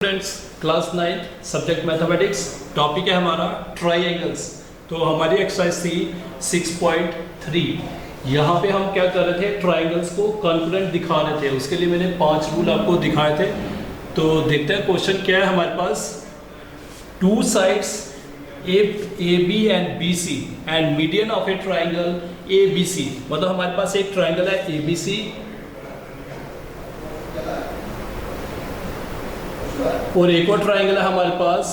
Students class 9 subject mathematics topic है हमारा ट्राइएंगल्स। तो हमारी एक्सरसाइज थी 6.3। यहाँ पे हम क्या कर रहे थे, ट्राइएंगल्स को कॉन्करेंट दिखा रहे थे। उसके लिए मैंने 5 रूल आपको दिखाए थे। तो देखते हैं क्वेश्चन क्या है हमारे पास। Two sides A B and B C and median of a triangle A B C. मतलब हमारे पास एक ट्राइंगल है ए बी सी और एक और ट्राइंगल है हमारे पास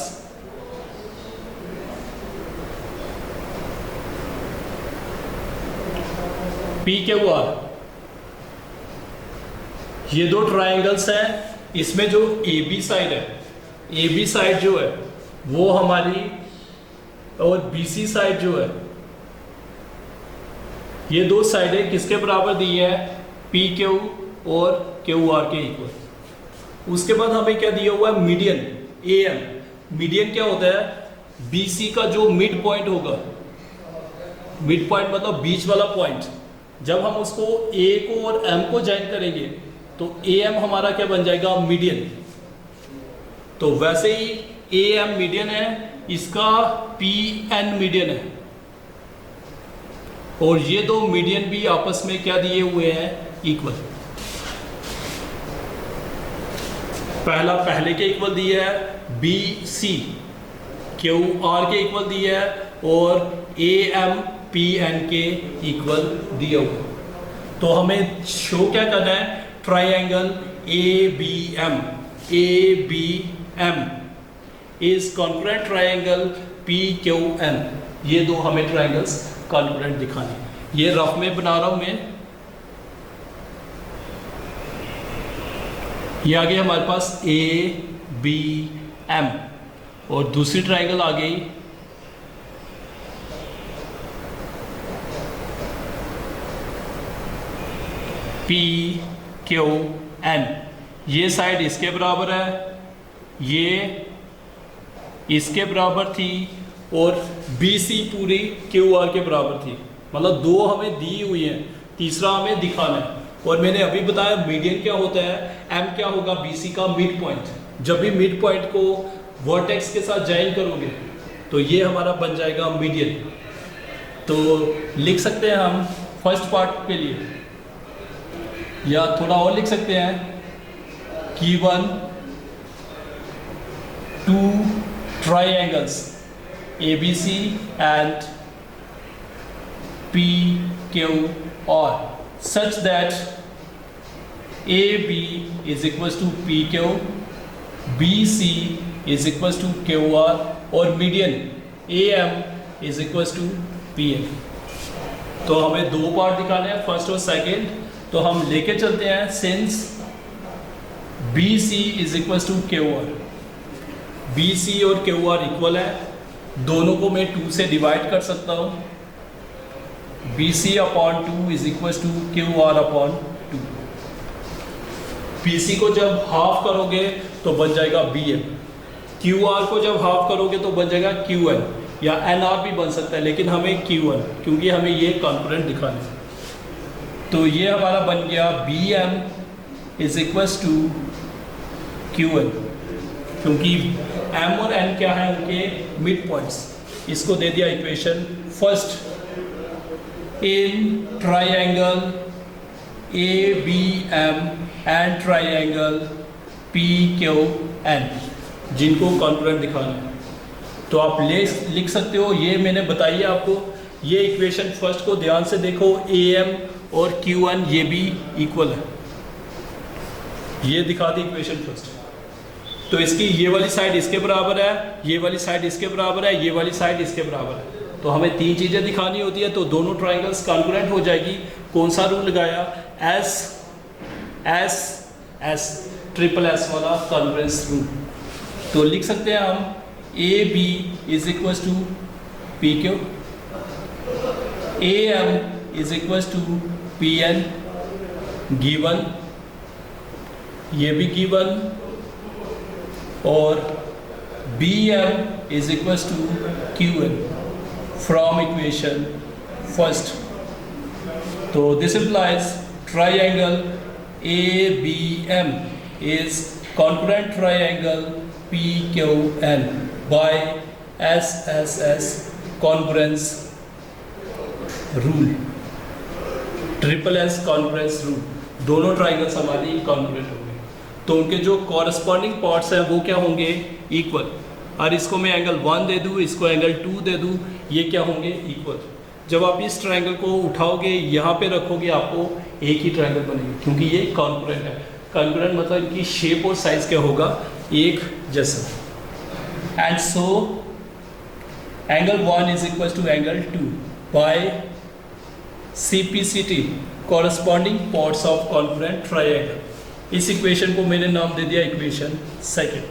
पी क्यू आर। ये दो ट्राइंगल्स हैं। इसमें जो ए बी साइड है, ए बी साइड जो है वो हमारी, और बी सी साइड जो है, ये दो साइडें किसके बराबर दी है, पी क्यू और क्यू आर के इक्वल। उसके बाद हमें क्या दिया हुआ है, मीडियन ए एम। मीडियन क्या होता है, बी सी का जो मिड पॉइंट होगा, मिड पॉइंट मतलब बीच वाला पॉइंट, जब हम उसको ए को और एम को ज्वाइन करेंगे तो ए एम हमारा क्या बन जाएगा, मीडियन। तो वैसे ही ए एम मीडियन है, इसका पी एन मीडियन है, और ये दो मीडियन भी आपस में क्या दिए हुए हैं, इक्वल। पहला पहले के इक्वल दिया है, बी सी क्यू आर के इक्वल दिया है, और ए एम पी एन के इक्वल दिया हुआ। तो हमें शो क्या करना है, triangle A B M is congruent triangle P Q N. ये दो हमें ट्राइंगल्स कॉन्करेंट दिखाने। ये रफ में बना रहा हूं मैं। ये आ गई हमारे पास ए बी एम, और दूसरी ट्राइंगल आ गई पी क्यू एन। ये साइड इसके बराबर है, ये इसके बराबर थी, और बी सी पूरी क्यू आर के बराबर थी। मतलब दो हमें दी हुई है, तीसरा हमें दिखाना है। और मैंने अभी बताया मीडियन क्या होता है, एम क्या होगा, बीसी का मिड पॉइंट। जब भी मिड पॉइंट को वर्टेक्स के साथ ज्वाइन करोगे तो ये हमारा बन जाएगा मीडियन। तो लिख सकते हैं हम फर्स्ट पार्ट के लिए, या थोड़ा और लिख सकते हैं, given two triangles A B C and P Q R such that AB is equals to PQ, BC is equals to QR, और median AM is equals to PM। तो हमें दो पार्ट दिखाने हैं, फर्स्ट और सेकंड। तो हम लेके चलते हैं, since BC is equals to QR, BC और QR इक्वल है, दोनों को मैं 2 से डिवाइड कर सकता हूँ। BC upon 2 is equal to QR upon 2। BC को जब हाफ करोगे तो बन जाएगा BM, QR को जब हाफ करोगे तो बन जाएगा QN, या NR भी बन सकता है, लेकिन हमें QN, क्योंकि हमें ये कॉन्करेंट दिखाना है। तो ये हमारा बन गया BM is equal to QN, क्योंकि M और N क्या है, उनके मिड पॉइंट्स। इसको दे दिया equation first. In triangle ABM and triangle PQN, जिनको कॉन्करेंट दिखाना है, तो आप लिख सकते हो। ये मैंने बताई आपको, ये इक्वेशन फर्स्ट को ध्यान से देखो, AM और QN ये भी इक्वल है। ये दिखा दी इक्वेशन फर्स्ट। तो इसकी ये वाली साइड इसके बराबर है, ये वाली साइड इसके बराबर है, ये वाली साइड इसके बराबर है। तो हमें 3 चीज़ें दिखानी होती है, तो दोनों ट्राइंगल्स कॉन्करेंट हो जाएगी। कौन सा रूल लगाया, S S S, triple S वाला कॉन्करेंस रूल। तो लिख सकते हैं हम A B is equal to P Q, A M is equal to P N, given, ये भी गिवन, और B M is equal to Q N from equation first. So this implies triangle ABM is congruent triangle PQN by SSS congruence rule, triple S conference rule, दोनों triangles हमारी कॉन्फ्रेंट होंगे तो उनके जो corresponding parts हैं वो क्या होंगे, इक्वल। और इसको मैं एंगल 1 दे दूँ, इसको एंगल 2 दे दूँ, ये क्या होंगे, इक्वल। जब आप इस ट्राइंगल को उठाओगे यहाँ पे रखोगे आपको एक ही ट्राइंगल बनेगा क्योंकि ये कॉन्फ्रेंट है। कॉन्फ्रेंट मतलब इनकी शेप और साइज क्या होगा, एक जैसा। And so angle 1 is equal to angle 2 by CPCT, corresponding parts of congruent triangle. इस इक्वेशन को मैंने नाम दे दिया इक्वेशन सेकंड।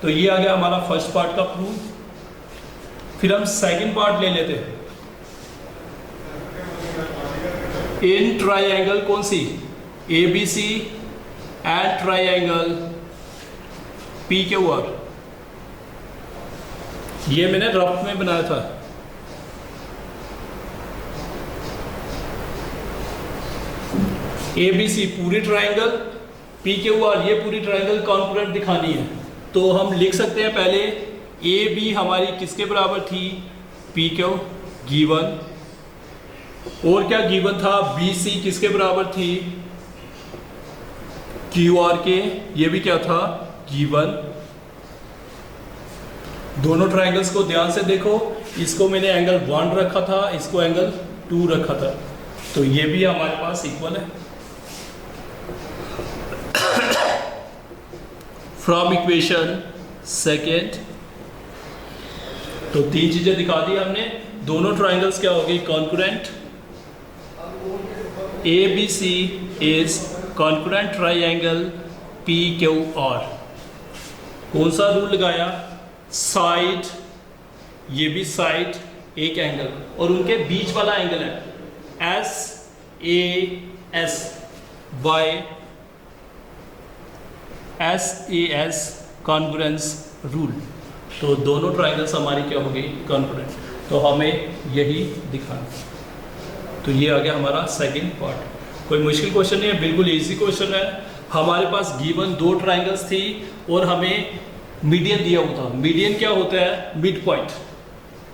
तो ये आ गया हमारा फर्स्ट पार्ट का प्रूफ। फिर हम सेकंड पार्ट ले लेते हैं। इन ट्राइंगल कौन सी, ABC एंड ट्राइंगल PQR, ये मैंने रफ में बनाया था। ABC पूरी ट्राइंगल, PQR ये पूरी ट्राइंगल कॉन्फ्रेंट दिखानी है। तो हम लिख सकते हैं पहले AB हमारी किसके बराबर थी, PQ गिवन, और क्या गिवन था, BC किसके बराबर थी, QR के, ये भी क्या था, गिवन। दोनों ट्राइंगल्स को ध्यान से देखो, इसको मैंने एंगल 1 रखा था, इसको एंगल 2 रखा था, तो ये भी हमारे पास इक्वल है। फ्रॉम इक्वेशन सेकेंड, तो 3 चीजें दिखा दी हमने। दोनों ट्राइंगल्स क्या हो गई, concurrent. ABC is congruent triangle PQR। कौन सा रूल लगाया, साइड, ये भी साइड एक एंगल, और उनके बीच वाला एंगल है SAS by SAS congruence rule. तो दोनों ट्राइंगल्स हमारी क्या हो गई, कॉन्ग्रुएंट। तो हमें यही दिखाना। तो ये आ गया हमारा सेकंड पार्ट। कोई मुश्किल क्वेश्चन नहीं है, बिल्कुल इजी क्वेश्चन है। हमारे पास गिवन 2 ट्राइंगल्स थी और हमें मीडियन दिया हुआ था। मीडियन क्या होता है, मिड पॉइंट।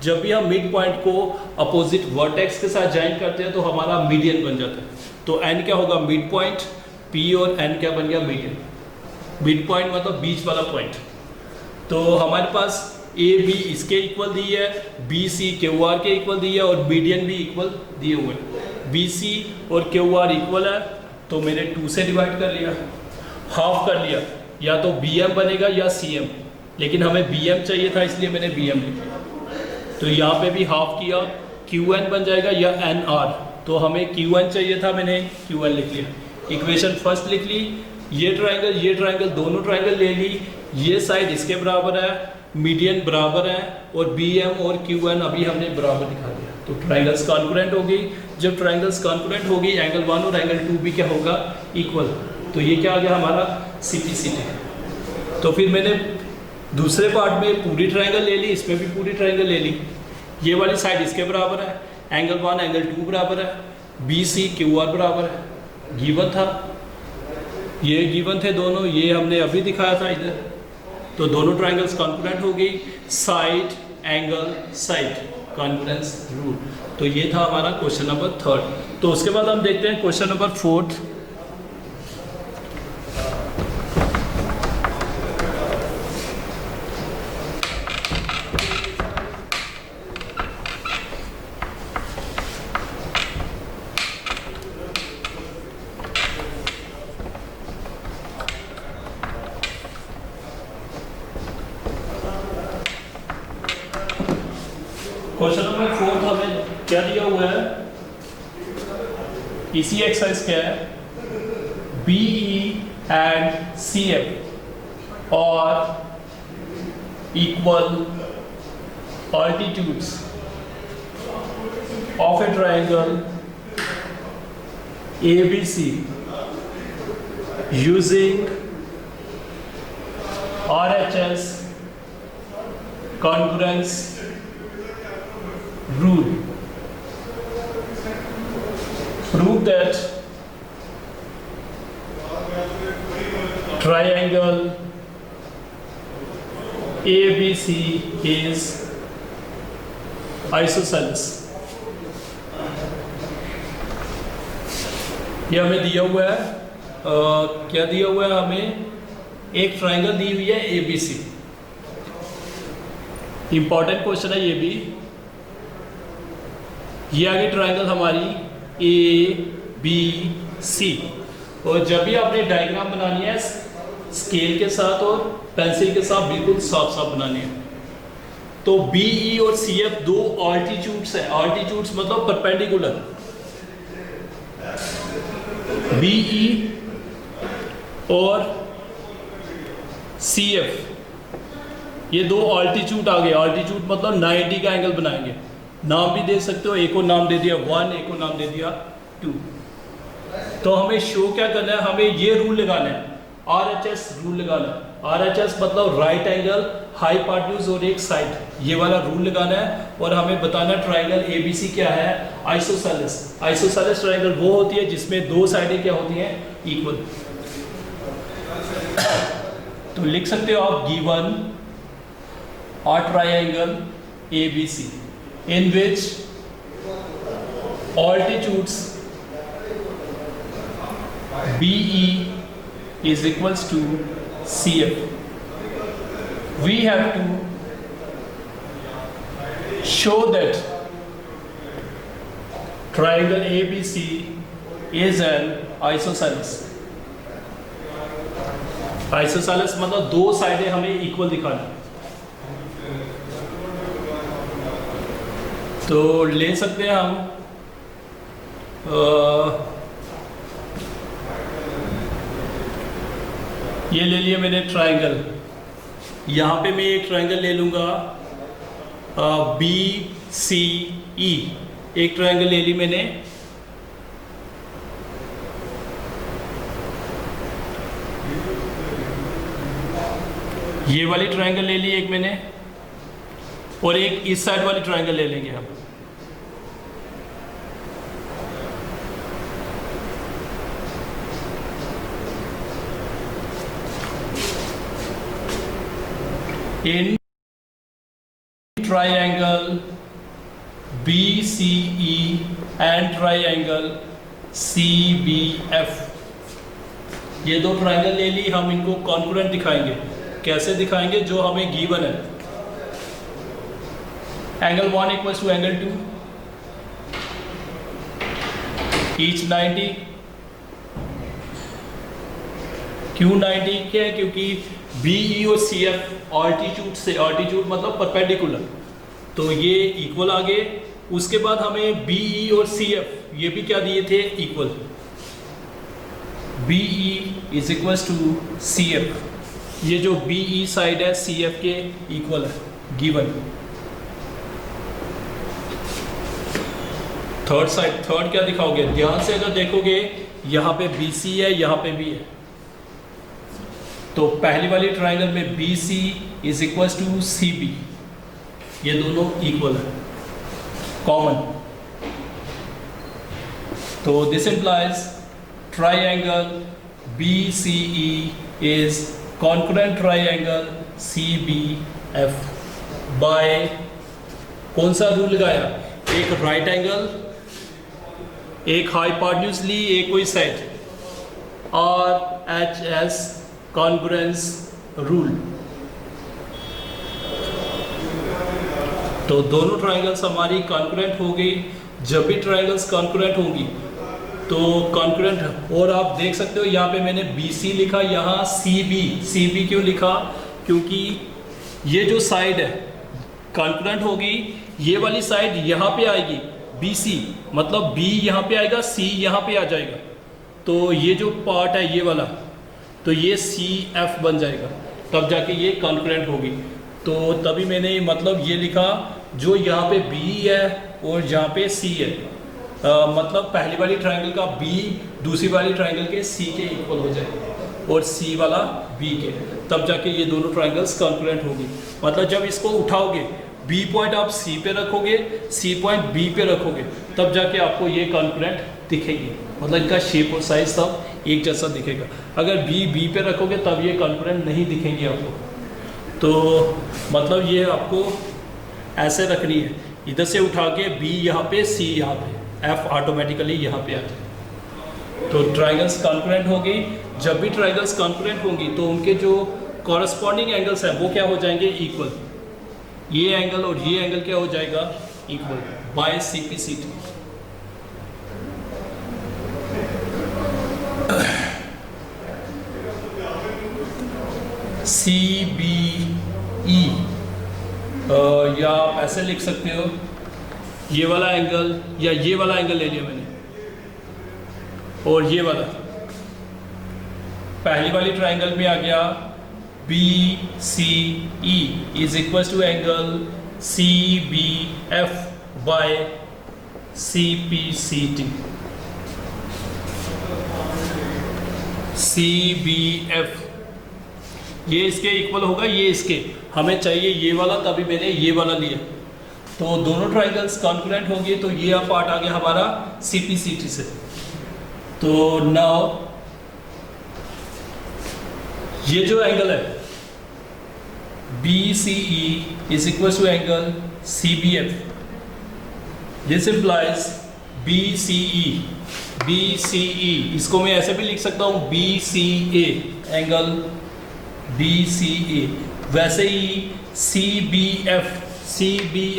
जब भी हम मिड पॉइंट को अपोजिट वर्टेक्स के साथ ज्वाइन करते हैं तो हमारा मीडियन बन जाता है। तो n क्या होगा, मिड पॉइंट, P और n क्या बन गया, मीडियन। मिड पॉइंट मतलब बीच वाला पॉइंट। तो हमारे पास AB इसके इक्वल दी है, BC QR के इक्वल दी है, और मीडियन भी इक्वल दिए हुए हैं। BC और QR इक्वल है, तो मैंने 2 से डिवाइड कर लिया, हाफ कर लिया। या तो BM बनेगा या CM, लेकिन हमें BM चाहिए था इसलिए मैंने BM लिख लिया। तो यहाँ पे भी हाफ किया, QN बन जाएगा या NR, तो हमें QN चाहिए था, मैंने QN लिख लिया। इक्वेशन फर्स्ट लिख ली, ये ट्राइंगल दोनों ट्राइंगल ले ली, ये साइड इसके बराबर है, मीडियन बराबर है, और BM और QN अभी हमने बराबर दिखा दिया। तो ट्राइंगल्स कॉन्करेंट होगी। जब ट्राइंगल्स कॉन्करेंट होगी, एंगल 1 और एंगल 2 भी क्या होगा, इक्वल। तो ये क्या आ गया हमारा, CPCT। तो फिर मैंने दूसरे पार्ट में पूरी ट्राइंगल ले ली, इसमें भी पूरी ट्राइंगल ले ली। ये वाली साइड इसके बराबर है, एंगल 1 एंगल 2 बराबर है, BC QR बराबर है, गिवन था, ये गिवन थे दोनों, ये हमने अभी दिखाया था इधर। तो दोनों ट्राइंगल्स कॉन्करेंट हो गई, side angle side, concurrence rule. तो ये था हमारा क्वेश्चन नंबर 3। तो उसके बाद हम देखते हैं क्वेश्चन नंबर 4। क्वेश्चन नंबर 4 हमें क्या दिया हुआ है, इसी एक्सरसाइज क्या है, BE एंड CF और equal altitudes of a triangle ABC using RHS congruence rule. Prove that triangle ABC is isosceles। ये हमें दिया हुआ है क्या दिया हुआ है हमें, एक ट्राइंगल दी हुई है ABC। इंपॉर्टेंट क्वेश्चन है ये भी। ये आगे ट्राइंगल हमारी ABC, और जब भी आपने डायग्राम बनानी है स्केल के साथ और पेंसिल के साथ बिल्कुल साफ साफ बनानी है। तो BE और CF दो ऑल्टीट्यूड्स है, ऑल्टीट्यूड्स मतलब परपेंडिकुलर। BE और CF ये दो ऑल्टीट्यूड आ गए। ऑल्टीट्यूड मतलब 90 का एंगल बनाएंगे। नाम भी दे सकते हो, एक को नाम दे दिया 1, एक को नाम दे दिया 2। तो हमें शो क्या करना है, हमें ये रूल लगाना है, RHS रूल लगाना है। RHS मतलब राइट एंगल हाइपोटेन्यूज और एक साइड, ये वाला रूल लगाना है। और हमें बताना ट्राइंगल ABC क्या है, आइसोसेलेस। आइसोसेलेस ट्राइंगल वो होती है जिसमें दो साइडें क्या होती हैं, इक्वल। तो लिख सकते हो आप given a triangle ABC in which altitudes BE is equals to CF. We have to show that triangle ABC is an isosceles. Isosceles मतलब दो साइडें हमें इक्वल दिखाना। तो ले सकते हैं हम ये ले लिया मैंने ट्राइंगल। यहाँ पे मैं एक ट्राइंगल ले लूँगा BCE, एक ट्राइंगल ले ली मैंने। ये वाली ट्रायंगल ले ली एक मैंने, और एक इस साइड वाली ट्रायंगल ले लेंगे हम। In triangle BCE and triangle CBF, ये दो ट्रायंगल ले ली, हम इनको कॉन्करेंट दिखाएंगे। कैसे दिखाएंगे, जो हमें गिवन है। Angle 1 equals to angle 2, each 90। क्यों 90 क्या है, क्योंकि BE और CF ऑल्टीट्यूड से, ऑल्टीट्यूड मतलब परपेंडिकुलर, तो ये इक्वल आ गए। उसके बाद हमें BE और CF ये भी क्या दिए थे, equal. BE is equals to CF, ये जो BE साइड है CF के इक्वल है, गिवन। थर्ड साइड, थर्ड क्या दिखाओगे, ध्यान से अगर देखोगे यहाँ पे BC है, यहाँ पे भी है। तो पहली वाली ट्रायंगल में BC is equals to CB, ये दोनों इक्वल है, कॉमन। तो this implies triangle BCE is congruent triangle CBF by कौन सा रूल लगाया, एक राइट एंगल, एक हाइपोटेन्यूज ली, एक कोई साइड, RHS कॉन्ग्रुएंस रूल। तो दोनों ट्रायंगल्स हमारी कॉन्करेंट हो गई। जब भी ट्रायंगल्स कॉन्करेंट होंगी तो कॉन्करेंट, और आप देख सकते हो यहाँ पे मैंने BC लिखा, यहाँ CB क्यों लिखा, क्योंकि ये जो साइड है कॉन्करेंट होगी, ये वाली साइड यहाँ पे आएगी BC, मतलब B यहाँ पे आएगा, C यहाँ पे आ जाएगा, तो ये जो पार्ट है ये वाला, तो ये CF बन जाएगा, तब जाके ये कॉन्करेंट होगी। तो तभी मैंने मतलब ये लिखा, जो यहाँ पे B है और यहाँ पे C है, मतलब पहली वाली ट्रायंगल का B दूसरी वाली ट्रायंगल के C के इक्वल हो जाएगा और C वाला B के, तब जाके ये दोनों ट्रायंगल्स कॉन्करेंट होगी। मतलब जब इसको उठाओगे, B पॉइंट आप C पे रखोगे, C पॉइंट B पे रखोगे, तब जाके आपको ये कॉन्करेंट दिखेगी, मतलब इनका शेप और साइज सब एक जैसा दिखेगा। अगर B पे रखोगे तब ये कॉन्करेंट नहीं दिखेंगे आपको। तो मतलब ये आपको ऐसे रखनी है, इधर से उठा के बी यहाँ पे, सी यहाँ पे, एफ ऑटोमेटिकली यहाँ पे आ जाए। तो ट्राइंगल्स कॉन्करेंट होगी। जब भी ट्राइंगल्स कॉन्करेंट होंगी तो उनके जो कॉरस्पॉन्डिंग एंगल्स हैं वो क्या हो जाएंगे, इक्वल। ये एंगल और ये एंगल क्या हो जाएगा, equal by C P C T. C B E, या आप ऐसे लिख सकते हो, ये वाला एंगल या ये वाला एंगल ले लिया मैंने, और ये वाला पहली वाली ट्राइंगल में आ गया B C E is equal to angle C B F by C P C T. C B F ये इसके इक्वल होगा, ये इसके, हमें चाहिए ये वाला, तभी मैंने ये वाला लिया। तो दोनों ट्राइंगल्स कॉन्करेंट होंगे, तो ये पार्ट आ गया हमारा सी पी सी टी से। तो नाउ ये जो एंगल है B C E is equal to angle C B F, this implies B C E, इसको मैं ऐसे भी लिख सकता हूँ B C A, angle B C A. वैसे ही सी बी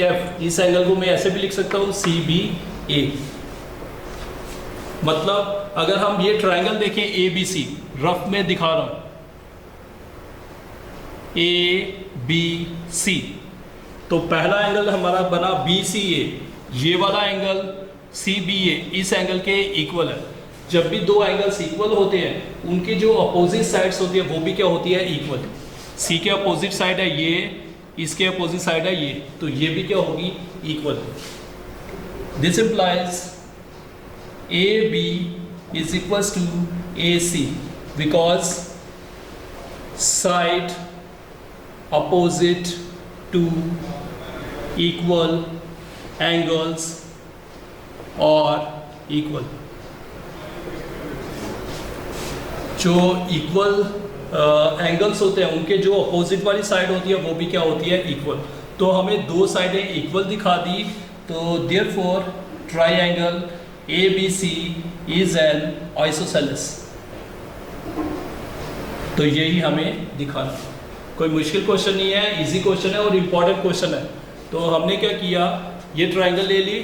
एफ, इस एंगल को मैं ऐसे भी लिख सकता हूँ सी बी ए। मतलब अगर हम ये ट्राइंगल देखें ए बी सी, रफ में दिखा रहा हूं, ए बी सी, तो पहला एंगल हमारा बना बी सी ए, ये वाला एंगल सी बी ए इस एंगल के इक्वल है। जब भी दो एंगल्स इक्वल होते हैं उनकी जो अपोजिट साइड्स होती है वो भी क्या होती है, इक्वल। सी के अपोजिट साइड है ये, इसके अपोजिट साइड है ये, तो ये भी क्या होगी, equal. This implies A B is equal to A C because side opposite to equal angles और इक्वल। जो इक्वल एंगल्स होते हैं उनके जो अपोजिट वाली साइड होती है वो भी क्या होती है, इक्वल। तो हमें दो साइडें इक्वल दिखा दी, तो therefore triangle A B C is an isosceles. तो यही हमें दिखाना, कोई मुश्किल क्वेश्चन नहीं है, इजी क्वेश्चन है और इम्पॉर्टेंट क्वेश्चन है। तो हमने क्या किया, ये ट्राइंगल ले ली,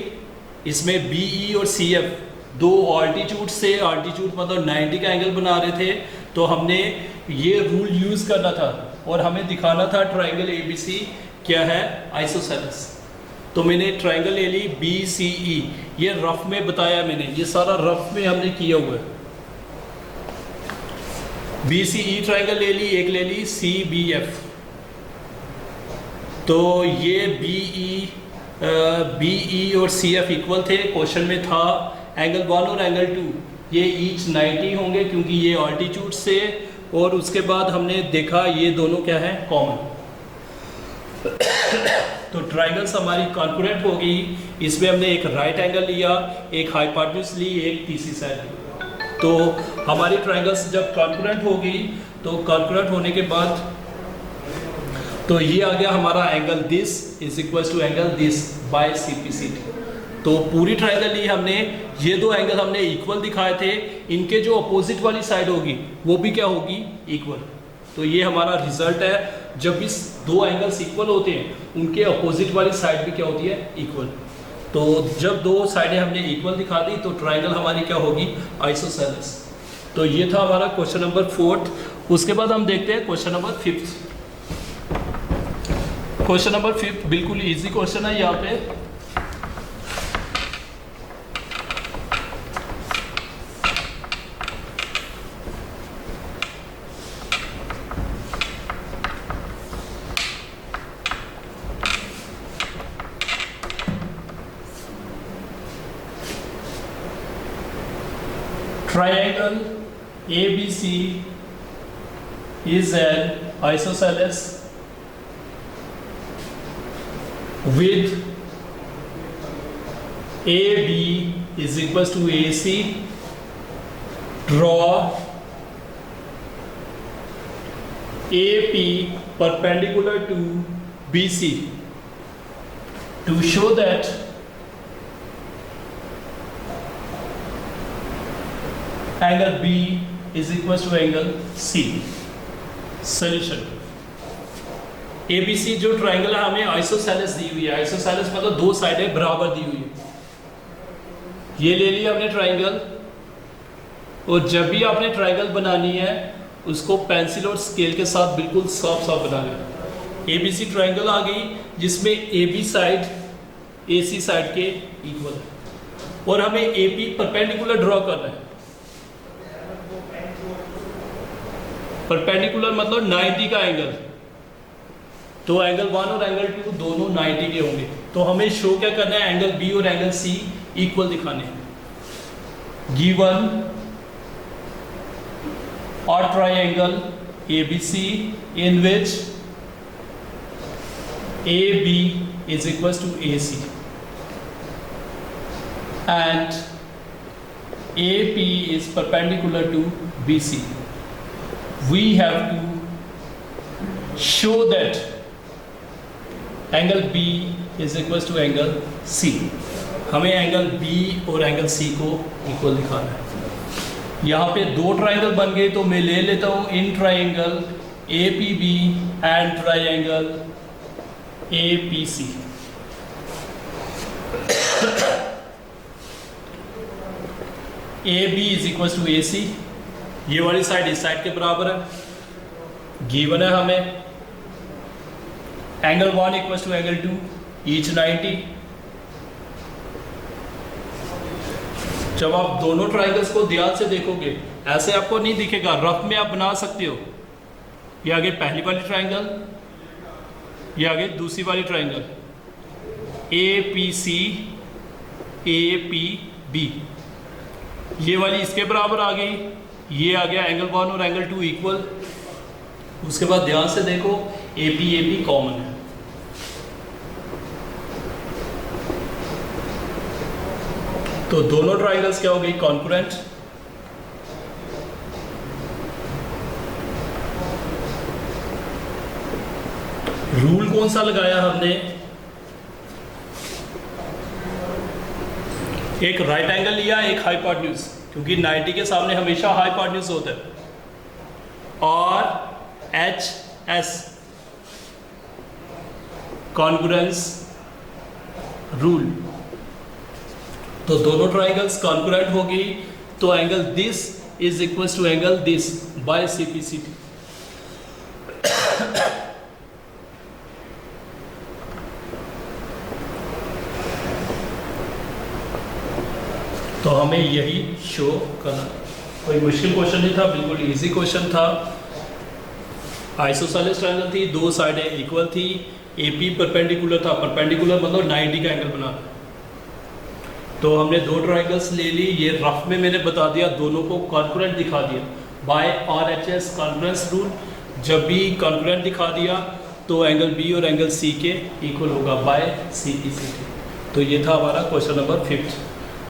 इसमें बी ई और सी एफ दो ऑल्टीट्यूड से, ऑल्टीट्यूड मतलब 90 का एंगल बना रहे थे, तो हमने ये रूल यूज़ करना था और हमें दिखाना था ट्राइंगल ए बी सी क्या है, आइसोसेलेस। तो मैंने ट्राइंगल ले ली बी सी ई, ये रफ में बताया मैंने, ये सारा रफ में हमने किया हुआ है। बी सी ई ट्राइंगल ले ली, एक ले ली सी बी एफ, तो ये बी ई और सी एफ इक्वल थे, क्वेश्चन में था एंगल 1 और एंगल 2 ये ईच 90 होंगे क्योंकि ये ऑल्टीट्यूड से, और उसके बाद हमने देखा ये दोनों क्या है, कॉमन। तो ट्राइंगल्स हमारी कॉन्करेंट होगी, इसमें हमने एक राइट एंगल लिया, एक हाइपोटेन्यूज ली, एक तीसरी साइड ली। तो हमारी ट्राइंगल्स जब कॉन्करेंट होगी तो कॉन्करेंट होने के बाद तो ये आ गया हमारा angle this is equal to angle this by C P C T. तो पूरी ट्राइंगल ली हमने, ये दो एंगल हमने इक्वल दिखाए थे, इनके जो अपोजिट वाली साइड होगी वो भी क्या होगी, इक्वल। तो ये हमारा रिजल्ट है, जब इस दो एंगल्स इक्वल होते हैं उनके अपोजिट वाली साइड भी क्या होती है, इक्वल। तो जब दो साइडें हमने इक्वल दिखा दी तो ट्राइंगल हमारी क्या होगी, आइसोसेलेस। तो ये था हमारा क्वेश्चन नंबर 4। उसके बाद हम देखते हैं क्वेश्चन नंबर 5। क्वेश्चन नंबर 5 बिल्कुल इजी क्वेश्चन है। यहाँ पे triangle ABC is an isosceles with AB is equal to AC. Draw AP perpendicular to BC to show that angle B is equal to angle C. Solution. ABC जो triangle है हमें isosceles दी हुई है, isosceles मतलब दो साइडें बराबर दी हुई है। ये ले लिया हमने ट्राइंगल, और जब भी आपने ट्राइंगल बनानी है उसको पेंसिल और स्केल के साथ बिल्कुल साफ साफ बनाना है। ABC ट्राइंगल आ गई जिसमें AB साइड AC साइड के इक्वल है, और हमें AP परपेंडिकुलर ड्रॉ करना है। परपेंडिकुलर मतलब 90 का एंगल, तो एंगल 1 और एंगल 2 दोनों 90 के होंगे। तो हमें शो क्या करना है, एंगल B और एंगल C इक्वल दिखाने हैं। Given a triangle ABC in which AB is equal to AC and AP is perpendicular to BC. We have to show that angle B is equal to angle C. हमें angle B और angle C को equal दिखाना है। यहाँ पे दो triangle बन गए, तो मैं ले लेता हूँ in triangle APB and triangle APC। AB is equal to AC, ये वाली साइड इस साइड के बराबर है। गिवन है हमें angle 1 equal to angle 2 each 90। जब आप दोनों ट्राइंगल्स को ध्यान से देखोगे, ऐसे आपको नहीं दिखेगा, रफ में आप बना सकते हो। ये आगे पहली वाली ट्राइंगल, ये आगे दूसरी वाली ट्राइंगल APC APB, ये वाली इसके बराबर आ गई। ये आ गया एंगल 1 और एंगल 2 इक्वल। उसके बाद ध्यान से देखो AP कॉमन है, तो दोनों ट्राइंगल्स क्या हो गई, कॉन्करेंट। रूल कौन सा लगाया हमने, एक राइट एंगल लिया, एक हाइपोटेन्यूज, क्योंकि 90 के सामने हमेशा हाइपोटेन्यूज होता है, और HS कॉन्ग्रुएंस रूल। तो दोनों ट्राइंगल्स कॉन्करेंट होगी, तो angle this is equal to angle this by CPCT। तो हमें यही शो करना, कोई मुश्किल क्वेश्चन नहीं था, बिल्कुल इजी क्वेश्चन था। आइसोसेलेस ट्राइंगल थी, दो साइडें इक्वल थी, AP परपेंडिकुलर था, परपेंडिकुलर मतलब 90 का एंगल बनाना। तो हमने दो ट्राइंगल्स ले ली, ये रफ में मैंने बता दिया, दोनों को कॉन्करेंट दिखा दिया बाय RHS कॉन्करेंस रूल। जब भी कॉन्करेंट दिखा दिया तो एंगल B और एंगल C के इक्वल होगा बाय CPCT। तो ये था हमारा क्वेश्चन नंबर 5।